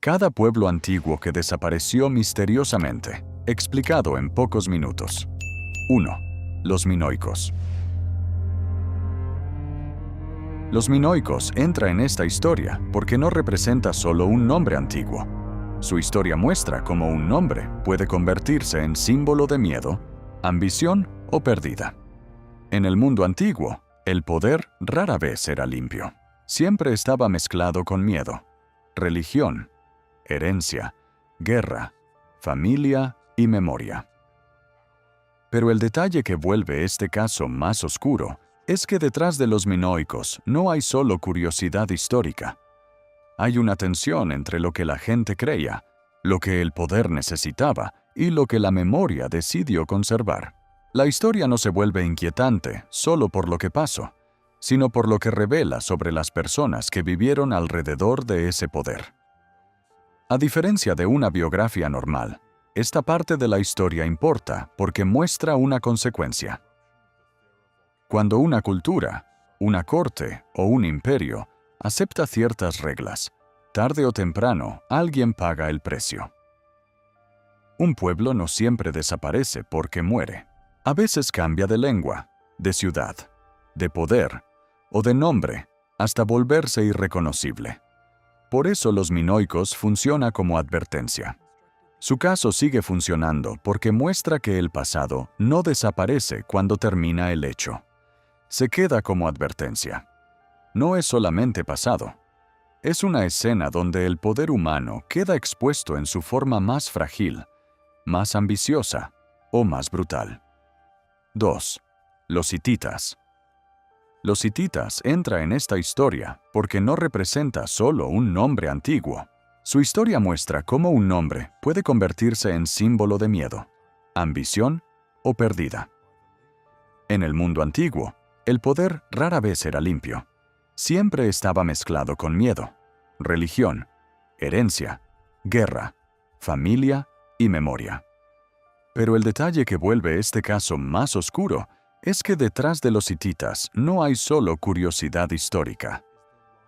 Cada pueblo antiguo que desapareció misteriosamente, explicado en pocos minutos. 1. Los minoicos. Los minoicos entra en esta historia porque no representa solo un nombre antiguo. Su historia muestra cómo un nombre puede convertirse en símbolo de miedo, ambición o pérdida. En el mundo antiguo, el poder rara vez era limpio. Siempre estaba mezclado con miedo, religión, herencia, guerra, familia y memoria. Pero el detalle que vuelve este caso más oscuro es que detrás de los minoicos no hay solo curiosidad histórica. Hay una tensión entre lo que la gente creía, lo que el poder necesitaba y lo que la memoria decidió conservar. La historia no se vuelve inquietante solo por lo que pasó, sino por lo que revela sobre las personas que vivieron alrededor de ese poder. A diferencia de una biografía normal, esta parte de la historia importa porque muestra una consecuencia. Cuando una cultura, una corte o un imperio acepta ciertas reglas, tarde o temprano alguien paga el precio. Un pueblo no siempre desaparece porque muere. A veces cambia de lengua, de ciudad, de poder o de nombre hasta volverse irreconocible. Por eso los minoicos funciona como advertencia. Su caso sigue funcionando porque muestra que el pasado no desaparece cuando termina el hecho. Se queda como advertencia. No es solamente pasado. Es una escena donde el poder humano queda expuesto en su forma más frágil, más ambiciosa o más brutal. 2. Los hititas. Los hititas entra en esta historia porque no representa solo un nombre antiguo. Su historia muestra cómo un nombre puede convertirse en símbolo de miedo, ambición o pérdida. En el mundo antiguo, el poder rara vez era limpio. Siempre estaba mezclado con miedo, religión, herencia, guerra, familia y memoria. Pero el detalle que vuelve este caso más oscuro es que detrás de los hititas no hay solo curiosidad histórica.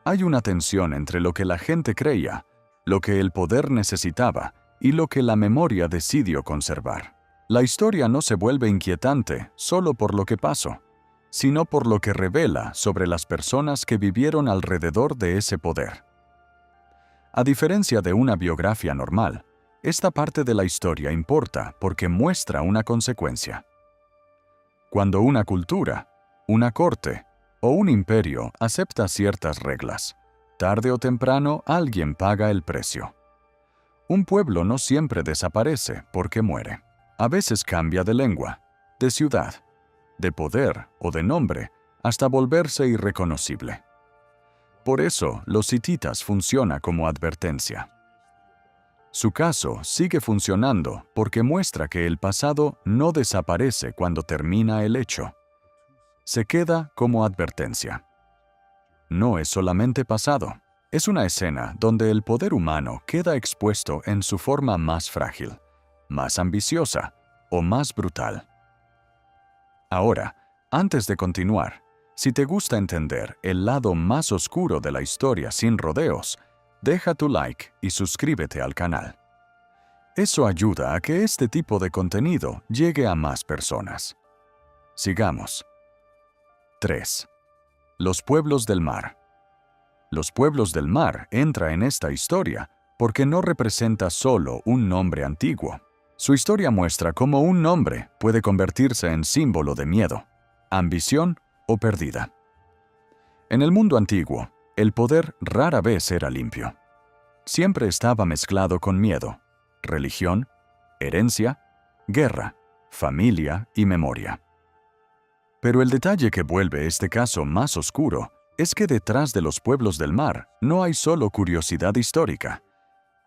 Hay una tensión entre lo que la gente creía, lo que el poder necesitaba y lo que la memoria decidió conservar. La historia no se vuelve inquietante solo por lo que pasó, sino por lo que revela sobre las personas que vivieron alrededor de ese poder. A diferencia de una biografía normal, esta parte de la historia importa porque muestra una consecuencia. Cuando una cultura, una corte o un imperio acepta ciertas reglas, tarde o temprano alguien paga el precio. Un pueblo no siempre desaparece porque muere. A veces cambia de lengua, de ciudad, de poder o de nombre hasta volverse irreconocible. Por eso, los hititas funciona como advertencia. Su caso sigue funcionando porque muestra que el pasado no desaparece cuando termina el hecho. Se queda como advertencia. No es solamente pasado, es una escena donde el poder humano queda expuesto en su forma más frágil, más ambiciosa o más brutal. Ahora, antes de continuar, si te gusta entender el lado más oscuro de la historia sin rodeos, deja tu like y suscríbete al canal. Eso ayuda a que este tipo de contenido llegue a más personas. Sigamos. 3. Los pueblos del mar. Los pueblos del mar entra en esta historia porque no representa solo un nombre antiguo. Su historia muestra cómo un nombre puede convertirse en símbolo de miedo, ambición o pérdida. En el mundo antiguo, el poder rara vez era limpio. Siempre estaba mezclado con miedo, religión, herencia, guerra, familia y memoria. Pero el detalle que vuelve este caso más oscuro es que detrás de los pueblos del mar no hay solo curiosidad histórica.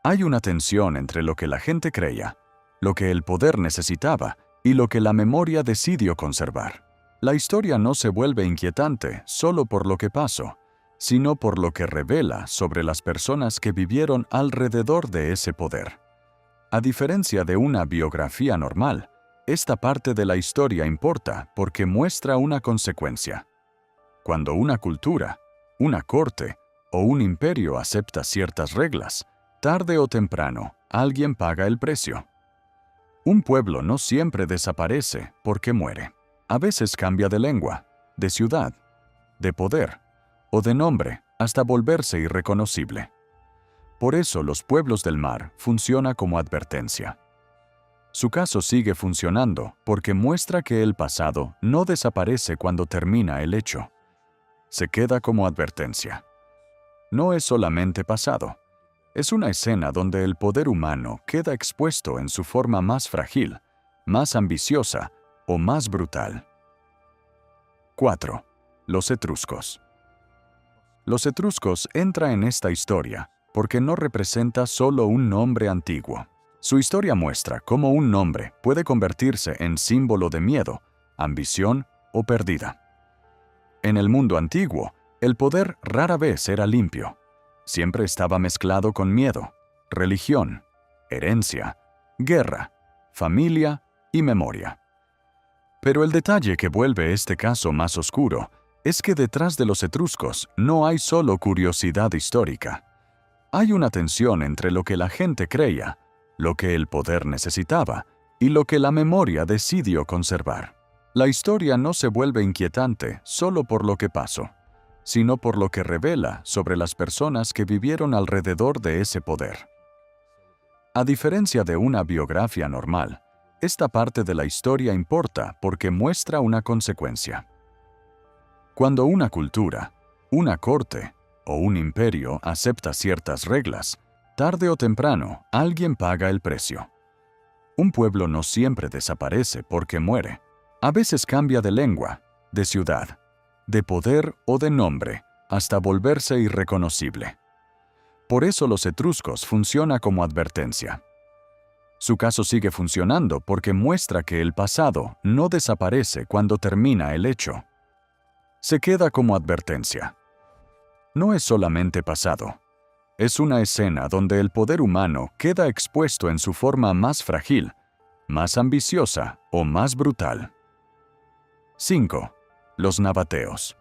Hay una tensión entre lo que la gente creía, lo que el poder necesitaba y lo que la memoria decidió conservar. La historia no se vuelve inquietante solo por lo que pasó, sino por lo que revela sobre las personas que vivieron alrededor de ese poder. A diferencia de una biografía normal, esta parte de la historia importa porque muestra una consecuencia. Cuando una cultura, una corte o un imperio acepta ciertas reglas, tarde o temprano, alguien paga el precio. Un pueblo no siempre desaparece porque muere. A veces cambia de lengua, de ciudad, de poder o de nombre hasta volverse irreconocible. Por eso los pueblos del mar funciona como advertencia. Su caso sigue funcionando porque muestra que el pasado no desaparece cuando termina el hecho. Se queda como advertencia. No es solamente pasado. Es una escena donde el poder humano queda expuesto en su forma más frágil, más ambiciosa o más brutal. 4. Los etruscos. Los etruscos entra en esta historia porque no representa solo un nombre antiguo. Su historia muestra cómo un nombre puede convertirse en símbolo de miedo, ambición o pérdida. En el mundo antiguo, el poder rara vez era limpio. Siempre estaba mezclado con miedo, religión, herencia, guerra, familia y memoria. Pero el detalle que vuelve este caso más oscuro es que detrás de los etruscos no hay solo curiosidad histórica. Hay una tensión entre lo que la gente creía, lo que el poder necesitaba y lo que la memoria decidió conservar. La historia no se vuelve inquietante solo por lo que pasó, sino por lo que revela sobre las personas que vivieron alrededor de ese poder. A diferencia de una biografía normal, esta parte de la historia importa porque muestra una consecuencia. Cuando una cultura, una corte o un imperio acepta ciertas reglas, tarde o temprano alguien paga el precio. Un pueblo no siempre desaparece porque muere. A veces cambia de lengua, de ciudad, de poder o de nombre, hasta volverse irreconocible. Por eso los etruscos funciona como advertencia. Su caso sigue funcionando porque muestra que el pasado no desaparece cuando termina el hecho. Se queda como advertencia. No es solamente pasado. Es una escena donde el poder humano queda expuesto en su forma más frágil, más ambiciosa o más brutal. 5. Los nabateos.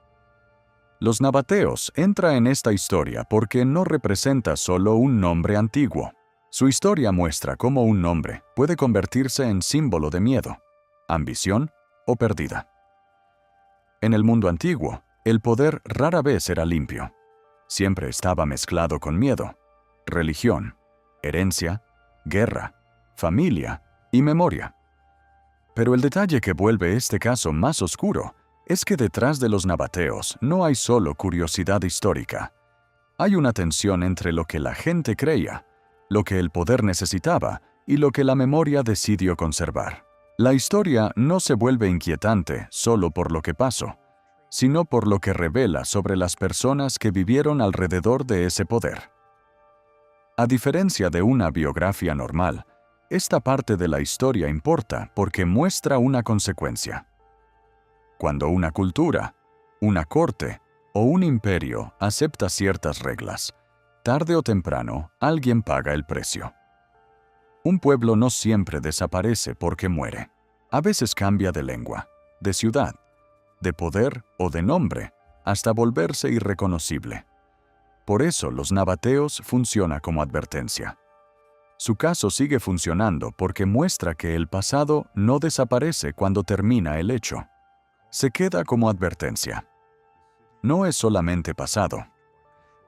Los nabateos entra en esta historia porque no representa solo un nombre antiguo. Su historia muestra cómo un nombre puede convertirse en símbolo de miedo, ambición o pérdida. En el mundo antiguo, el poder rara vez era limpio. Siempre estaba mezclado con miedo, religión, herencia, guerra, familia y memoria. Pero el detalle que vuelve este caso más oscuro es que detrás de los nabateos no hay solo curiosidad histórica. Hay una tensión entre lo que la gente creía, lo que el poder necesitaba y lo que la memoria decidió conservar. La historia no se vuelve inquietante solo por lo que pasó, sino por lo que revela sobre las personas que vivieron alrededor de ese poder. A diferencia de una biografía normal, esta parte de la historia importa porque muestra una consecuencia. Cuando una cultura, una corte o un imperio acepta ciertas reglas, tarde o temprano alguien paga el precio. Un pueblo no siempre desaparece porque muere. A veces cambia de lengua, de ciudad, de poder o de nombre, hasta volverse irreconocible. Por eso los nabateos funciona como advertencia. Su caso sigue funcionando porque muestra que el pasado no desaparece cuando termina el hecho. Se queda como advertencia. No es solamente pasado.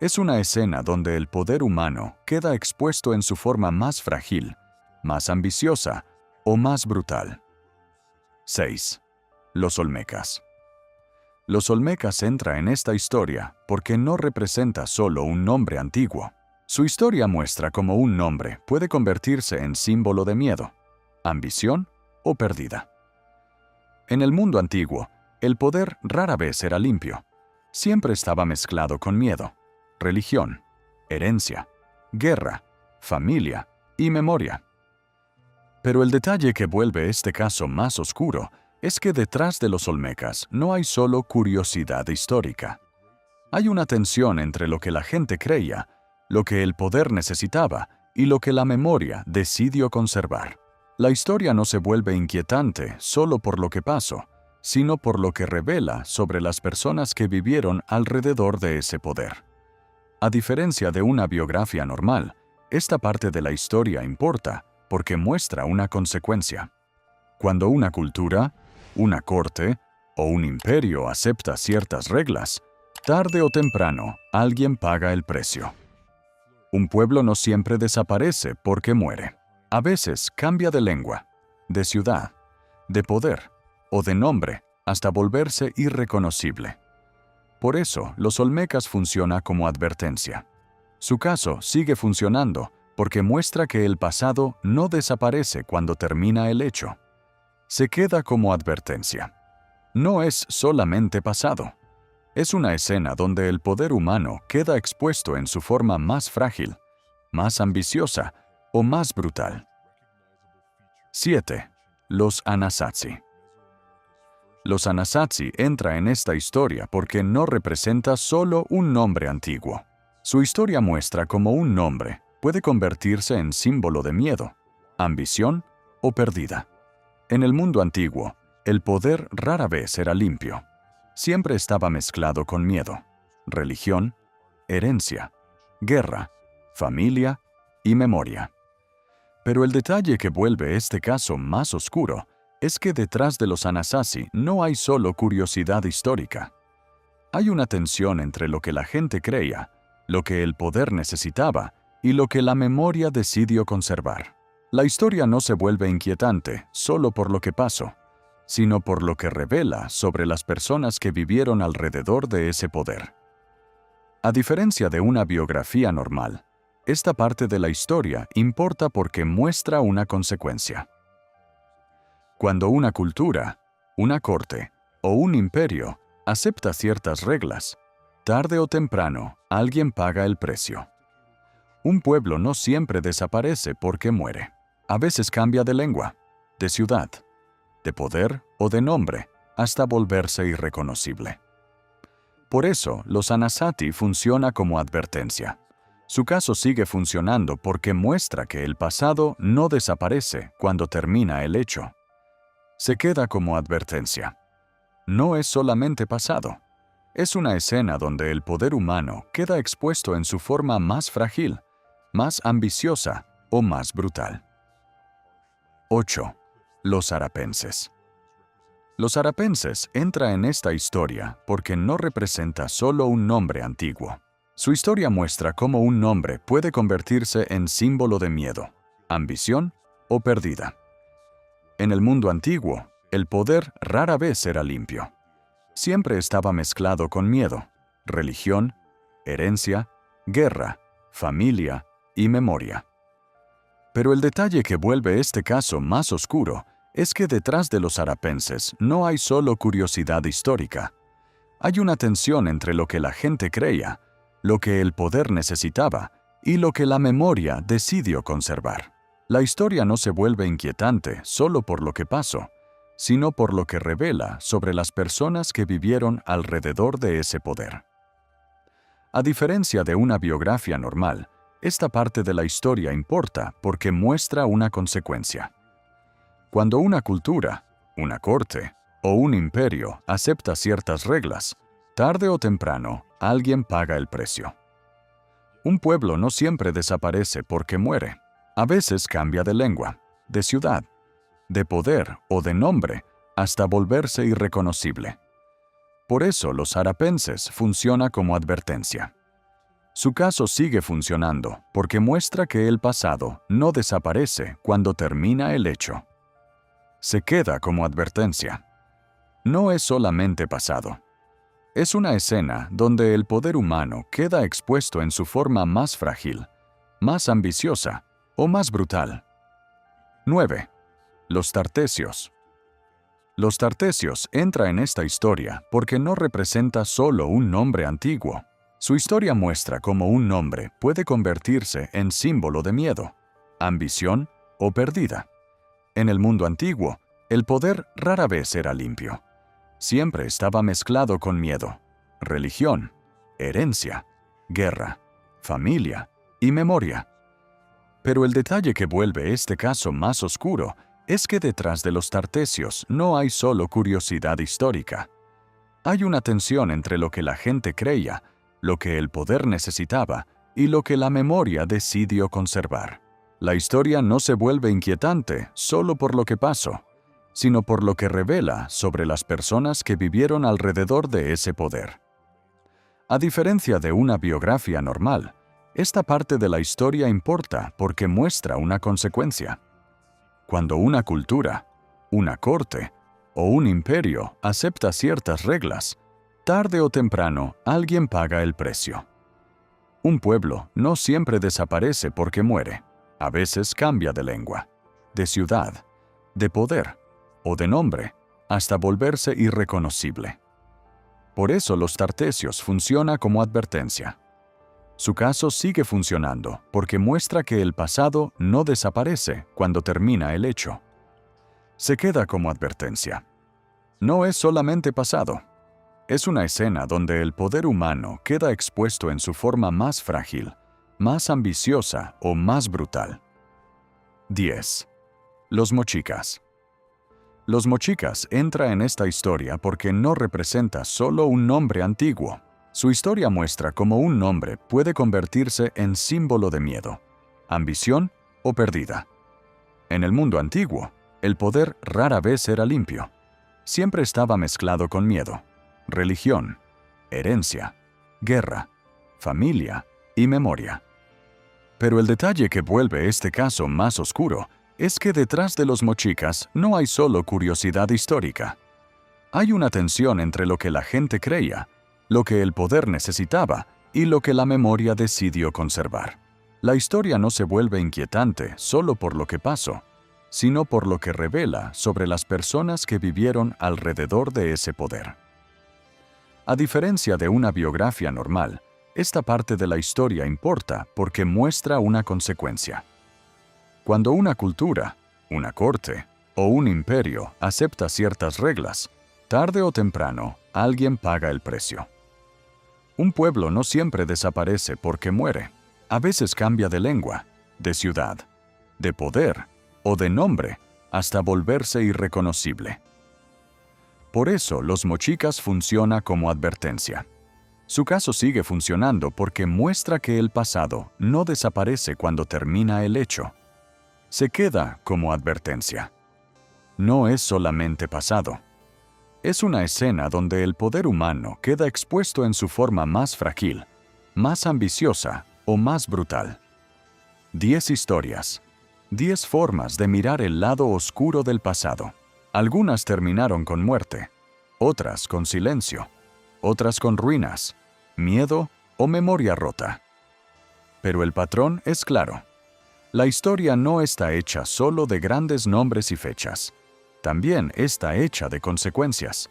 Es una escena donde el poder humano queda expuesto en su forma más frágil, más ambiciosa o más brutal. 6. Los olmecas. Los olmecas entra en esta historia porque no representa solo un nombre antiguo. Su historia muestra cómo un nombre puede convertirse en símbolo de miedo, ambición o pérdida. En el mundo antiguo, el poder rara vez era limpio. Siempre estaba mezclado con miedo, religión, herencia, guerra, familia y memoria. Pero el detalle que vuelve este caso más oscuro es que detrás de los olmecas no hay solo curiosidad histórica. Hay una tensión entre lo que la gente creía, lo que el poder necesitaba y lo que la memoria decidió conservar. La historia no se vuelve inquietante solo por lo que pasó, sino por lo que revela sobre las personas que vivieron alrededor de ese poder. A diferencia de una biografía normal, esta parte de la historia importa porque muestra una consecuencia. Cuando una cultura, una corte o un imperio acepta ciertas reglas, tarde o temprano alguien paga el precio. Un pueblo no siempre desaparece porque muere. A veces cambia de lengua, de ciudad, de poder o de nombre hasta volverse irreconocible. Por eso, los Olmecas funciona como advertencia. Su caso sigue funcionando porque muestra que el pasado no desaparece cuando termina el hecho. Se queda como advertencia. No es solamente pasado. Es una escena donde el poder humano queda expuesto en su forma más frágil, más ambiciosa o más brutal. 7. Los Anasazi. Los Anasazi entra en esta historia porque no representa solo un nombre antiguo. Su historia muestra cómo un nombre puede convertirse en símbolo de miedo, ambición o pérdida. En el mundo antiguo, el poder rara vez era limpio. Siempre estaba mezclado con miedo, religión, herencia, guerra, familia y memoria. Pero el detalle que vuelve este caso más oscuro es que detrás de los Anasazi no hay solo curiosidad histórica. Hay una tensión entre lo que la gente creía, lo que el poder necesitaba y lo que la memoria decidió conservar. La historia no se vuelve inquietante solo por lo que pasó, sino por lo que revela sobre las personas que vivieron alrededor de ese poder. A diferencia de una biografía normal, esta parte de la historia importa porque muestra una consecuencia. Cuando una cultura, una corte o un imperio acepta ciertas reglas, tarde o temprano alguien paga el precio. Un pueblo no siempre desaparece porque muere. A veces cambia de lengua, de ciudad, de poder o de nombre, hasta volverse irreconocible. Por eso, los Anasazi funciona como advertencia. Su caso sigue funcionando porque muestra que el pasado no desaparece cuando termina el hecho. Se queda como advertencia. No es solamente pasado. Es una escena donde el poder humano queda expuesto en su forma más frágil, más ambiciosa o más brutal. 8. Los arapenses. Los arapenses entra en esta historia porque no representa solo un nombre antiguo. Su historia muestra cómo un nombre puede convertirse en símbolo de miedo, ambición o pérdida. En el mundo antiguo, el poder rara vez era limpio. Siempre estaba mezclado con miedo, religión, herencia, guerra, familia y memoria. Pero el detalle que vuelve este caso más oscuro es que detrás de los arapenses no hay solo curiosidad histórica. Hay una tensión entre lo que la gente creía, lo que el poder necesitaba y lo que la memoria decidió conservar. La historia no se vuelve inquietante solo por lo que pasó, sino por lo que revela sobre las personas que vivieron alrededor de ese poder. A diferencia de una biografía normal, esta parte de la historia importa porque muestra una consecuencia. Cuando una cultura, una corte o un imperio acepta ciertas reglas, tarde o temprano alguien paga el precio. Un pueblo no siempre desaparece porque muere. A veces cambia de lengua, de ciudad, de poder o de nombre hasta volverse irreconocible. Por eso los arapenses funciona como advertencia. Su caso sigue funcionando porque muestra que el pasado no desaparece cuando termina el hecho. Se queda como advertencia. No es solamente pasado. Es una escena donde el poder humano queda expuesto en su forma más frágil, más ambiciosa o más brutal. 9. Los Tartesios. Los Tartesios entra en esta historia porque no representa solo un nombre antiguo. Su historia muestra cómo un nombre puede convertirse en símbolo de miedo, ambición o pérdida. En el mundo antiguo, el poder rara vez era limpio. Siempre estaba mezclado con miedo, religión, herencia, guerra, familia y memoria. Pero el detalle que vuelve este caso más oscuro es que detrás de los Tartesios no hay solo curiosidad histórica. Hay una tensión entre lo que la gente creía, lo que el poder necesitaba y lo que la memoria decidió conservar. La historia no se vuelve inquietante solo por lo que pasó, sino por lo que revela sobre las personas que vivieron alrededor de ese poder. A diferencia de una biografía normal, esta parte de la historia importa porque muestra una consecuencia. Cuando una cultura, una corte o un imperio acepta ciertas reglas, tarde o temprano alguien paga el precio. Un pueblo no siempre desaparece porque muere. A veces cambia de lengua, de ciudad, de poder o de nombre, hasta volverse irreconocible. Por eso los Tartessios funciona como advertencia. Su caso sigue funcionando porque muestra que el pasado no desaparece cuando termina el hecho. Se queda como advertencia. No es solamente pasado. Es una escena donde el poder humano queda expuesto en su forma más frágil, más ambiciosa o más brutal. 10. Los mochicas. Los mochicas entra en esta historia porque no representa solo un nombre antiguo. Su historia muestra cómo un nombre puede convertirse en símbolo de miedo, ambición o pérdida. En el mundo antiguo, el poder rara vez era limpio. Siempre estaba mezclado con miedo, religión, herencia, guerra, familia y memoria. Pero el detalle que vuelve este caso más oscuro es que detrás de los mochicas no hay solo curiosidad histórica. Hay una tensión entre lo que la gente creía, lo que el poder necesitaba y lo que la memoria decidió conservar. La historia no se vuelve inquietante solo por lo que pasó, sino por lo que revela sobre las personas que vivieron alrededor de ese poder. A diferencia de una biografía normal, esta parte de la historia importa porque muestra una consecuencia. Cuando una cultura, una corte o un imperio acepta ciertas reglas, tarde o temprano alguien paga el precio. Un pueblo no siempre desaparece porque muere. A veces cambia de lengua, de ciudad, de poder o de nombre hasta volverse irreconocible. Por eso los mochicas funciona como advertencia. Su caso sigue funcionando porque muestra que el pasado no desaparece cuando termina el hecho. Se queda como advertencia. No es solamente pasado. Es una escena donde el poder humano queda expuesto en su forma más frágil, más ambiciosa o más brutal. 10 historias, 10 formas de mirar el lado oscuro del pasado. Algunas terminaron con muerte, otras con silencio, otras con ruinas, miedo o memoria rota. Pero el patrón es claro. La historia no está hecha solo de grandes nombres y fechas. También está hecha de consecuencias,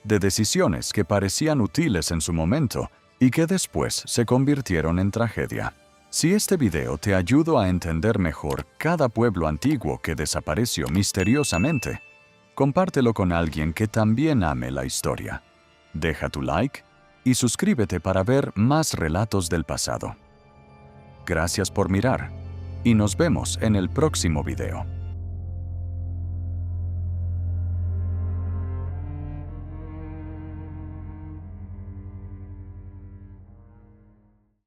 de decisiones que parecían útiles en su momento y que después se convirtieron en tragedia. Si este video te ayudó a entender mejor cada pueblo antiguo que desapareció misteriosamente, compártelo con alguien que también ame la historia. Deja tu like y suscríbete para ver más relatos del pasado. Gracias por mirar y nos vemos en el próximo video.